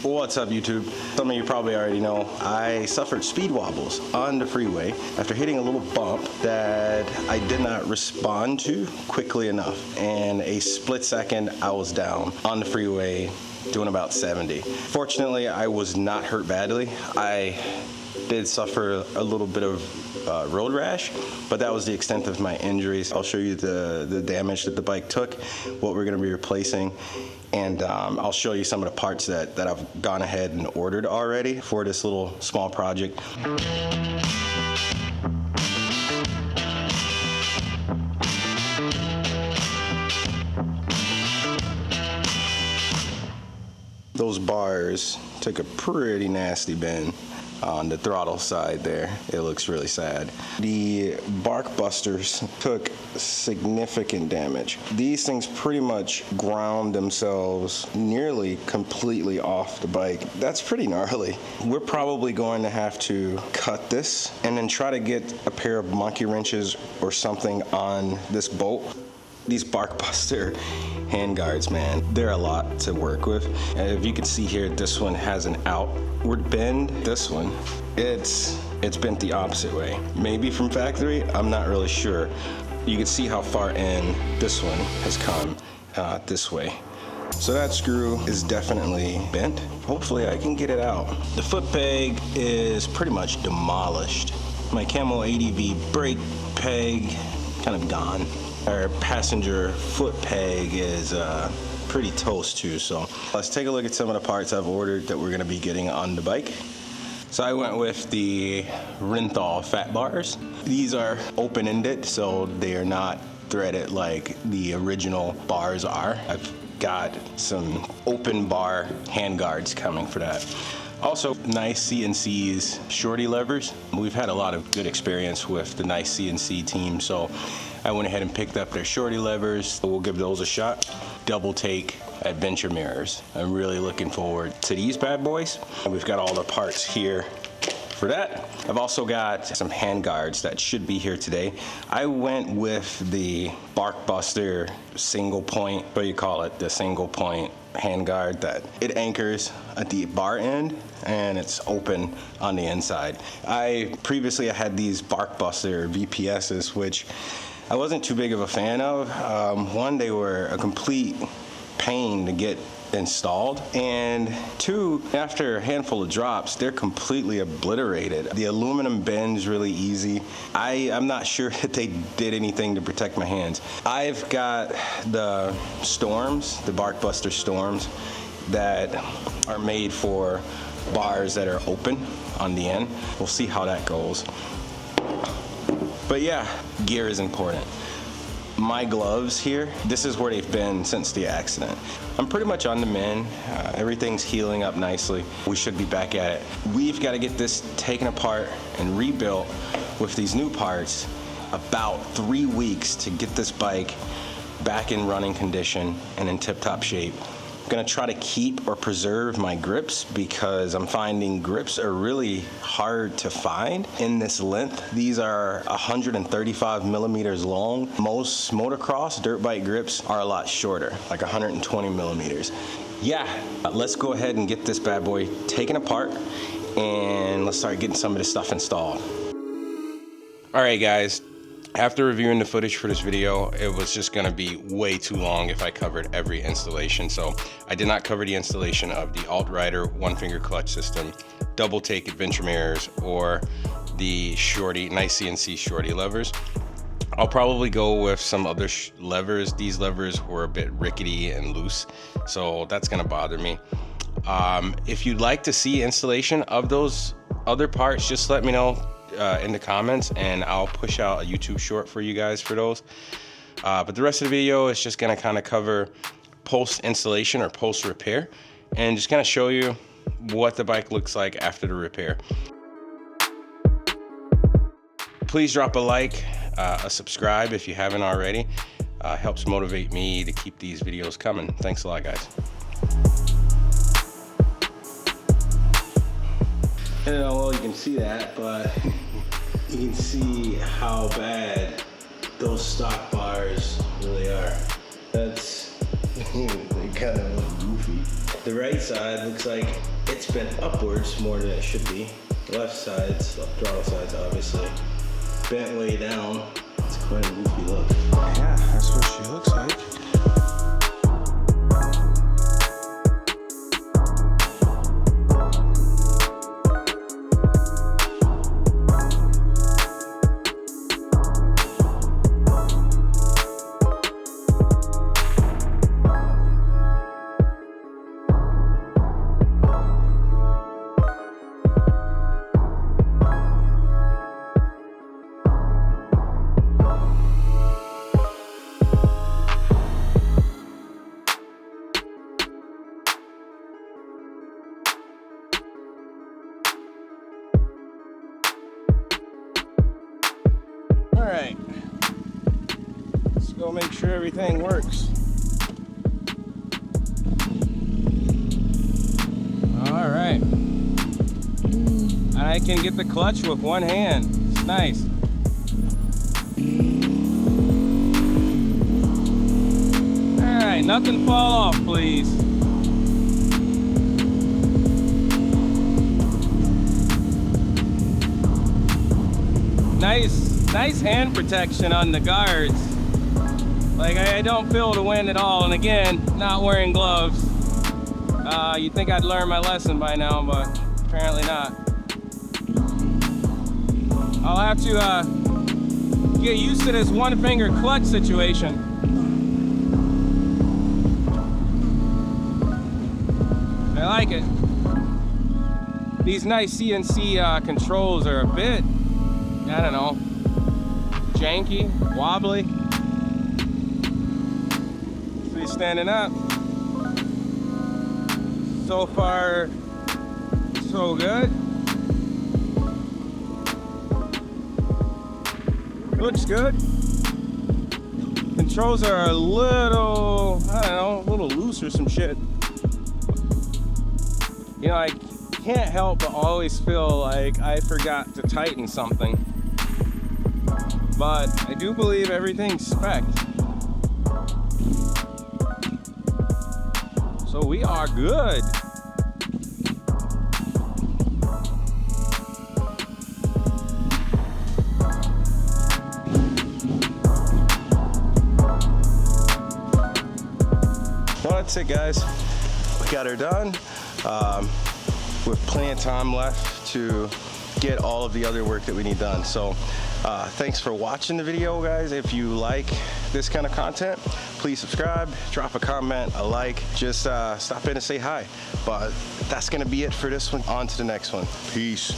What's up, YouTube? Some of you probably already know I suffered speed wobbles on the freeway after hitting a little bump that I did not respond to quickly enough. And a split second, I was down on the freeway doing about 70. Fortunately, I was not hurt badly. I did suffer a little bit of road rash, but that was the extent of my injuries. I'll show you the damage that the bike took, what we're gonna be replacing, and I'll show you some of the parts that I've gone ahead and ordered already for this little small project. Those bars took a pretty nasty bend on the throttle side there. It looks really sad. The bark busters took significant damage. These things pretty much ground themselves nearly completely off the bike. That's pretty gnarly. We're probably going to have to cut this and then try to get a pair of monkey wrenches or something on this bolt. These bark buster hand guards, man, they're a lot to work with. And if you can see here, this one has an outward bend. This one, it's bent the opposite way. Maybe from factory, I'm not really sure. You can see how far in this one has come this way. So that screw is definitely bent. Hopefully I can get it out. The foot peg is pretty much demolished. My Camo ADV brake peg, kind of gone. Our passenger foot peg is pretty toast too, so let's take a look at some of the parts I've ordered that we're gonna be getting on the bike. So I went with the Renthal Fatbars. These are open-ended, so they are not threaded like the original bars are. I've got some open bar hand guards coming for that. Also, NiceCNC's shorty levers. We've had a lot of good experience with the NiceCNC team, so I went ahead and picked up their shorty levers. We'll give those a shot. DoubleTake Adventure mirrors. I'm really looking forward to these bad boys. We've got all the parts here for that. I've also got some hand guards that should be here today. I went with the bark buster single point, what do you call it? The single point hand guard that it anchors at the bar end and it's open on the inside. I previously had these bark buster VPSs, which I wasn't too big of a fan of. One, they were a complete pain to get installed, and two, after a handful of drops, they're completely obliterated. The aluminum bends really easy. I'm not sure that they did anything to protect my hands. I've got the Storms, the bark buster Storms, that are made for bars that are open on the end. We'll see how that goes. But yeah, gear is important. My gloves here, this is where they've been since the accident. I'm pretty much on the mend. Everything's healing up nicely. We should be back at it. We've got to get this taken apart and rebuilt with these new parts. About 3 weeks to get this bike back in running condition and in tip-top shape. I'm gonna try to keep or preserve my grips because I'm finding grips are really hard to find in this length. These are 135 millimeters long. Most motocross dirt bike grips are a lot shorter, like 120 millimeters. Yeah, let's go ahead and get this bad boy taken apart and let's start getting some of this stuff installed. All right, guys. After reviewing the footage for this video, it was just gonna be way too long if I covered every installation. So I did not cover the installation of the AltRider one-finger clutch system, DoubleTake Adventure mirrors, or the shorty, NiceCNC shorty levers. I'll probably go with some other levers. These levers were a bit rickety and loose, so that's gonna bother me. If you'd like to see installation of those other parts, just let me know in the comments and I'll push out a YouTube short for you guys for those. But the rest of the video is just gonna kind of cover post installation or post repair and just kind of show you what the bike looks like after the repair. Please drop a like, a subscribe if you haven't already. Helps motivate me to keep these videos coming. Thanks a lot, guys. I don't know how well you can see that, but you can see how bad those stock bars really are. That's they kind of look goofy. The right side looks like it's bent upwards more than it should be. The left side's, throttle side's obviously bent way down. It's quite a goofy look. Yeah, that's what she looks like. All right, let's go make sure everything works. All right, I can get the clutch with one hand. It's nice. All right, nothing fall off, please. Nice hand protection on the guards. Like, I don't feel the wind at all. And again, not wearing gloves. You'd think I'd learn my lesson by now, but apparently not. I'll have to get used to this one finger clutch situation. I like it. These NiceCNC controls are a bit, I don't know, janky, wobbly. So he's standing up. So far, so good. Looks good. Controls are a little, I don't know, a little loose or some shit. You know, I can't help but always feel like I forgot to tighten something. But I do believe everything's spec'd. So we are good. Well, that's it, guys. We got her done. With plenty of time left to get all of the other work that we need done. So thanks for watching the video, guys. If you like this kind of content, please subscribe, drop a comment, a like, just stop in and say hi. But that's gonna be it for this one. On to the next one. Peace.